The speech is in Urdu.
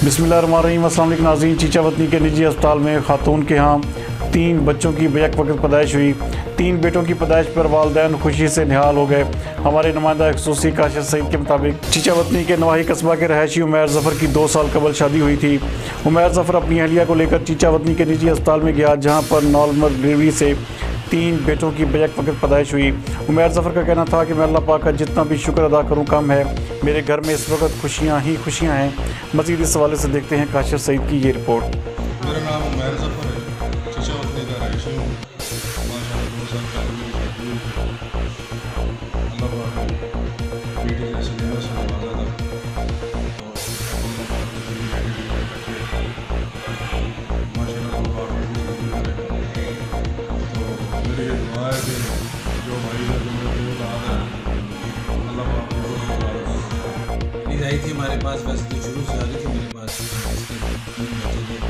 بسم اللہ الرحمن الرحیم۔ السلام علیکم ناظرین۔ چیچا وطنی کے نجی ہسپتال میں خاتون کے ہاں 3 بچوں کی بیک وقت پیدائش ہوئی۔ 3 بیٹوں کی پیدائش پر والدین خوشی سے نہال ہو گئے۔ ہمارے نمائندہ خصوصی کاشف سعید کے مطابق چیچا وطنی کے نواحی قصبہ کے رہائشی عمیر ظفر کی 2 سال قبل شادی ہوئی تھی۔ عمیر ظفر اپنی اہلیہ کو لے کر چیچا وطنی کے نجی ہسپتال میں گیا، جہاں پر نارمل ڈلیوری سے 3 بیٹوں کی بیک وقت پیدائش ہوئی۔ عمیر ظفر کا کہنا تھا کہ میں اللہ پاک کا جتنا بھی شکر ادا کروں کم ہے، میرے گھر میں اس وقت خوشیاں ہی خوشیاں ہیں۔ مزید اس حوالے سے دیکھتے ہیں کاشف سعید کی یہ رپورٹ۔ میرا نام عمیر ظفر ہے، چیچا وطنی کا رہائشی ہوں۔ ماشاءاللہ 2 سال پہلے میری شادی ہوئی تھی۔ اللہ پاک نے بیٹی جیسے نعمت سے نوازا تھا، اور اللہ پاک نے میری بیٹی بھی رکھے۔ ماشاءاللہ اللہ پاک نے زندگی کرے۔ تو میری یہ دعا ہے کہ جو بھائی ہے، جو میرے دوست آتا ہے، اللہ پاک نے وہ نوازا۔ نیند آئی تھی ہمارے پاس، ویسے تو شروع سے آ رہی تھی میرے پاس۔ اس کے 3 بچے تھے،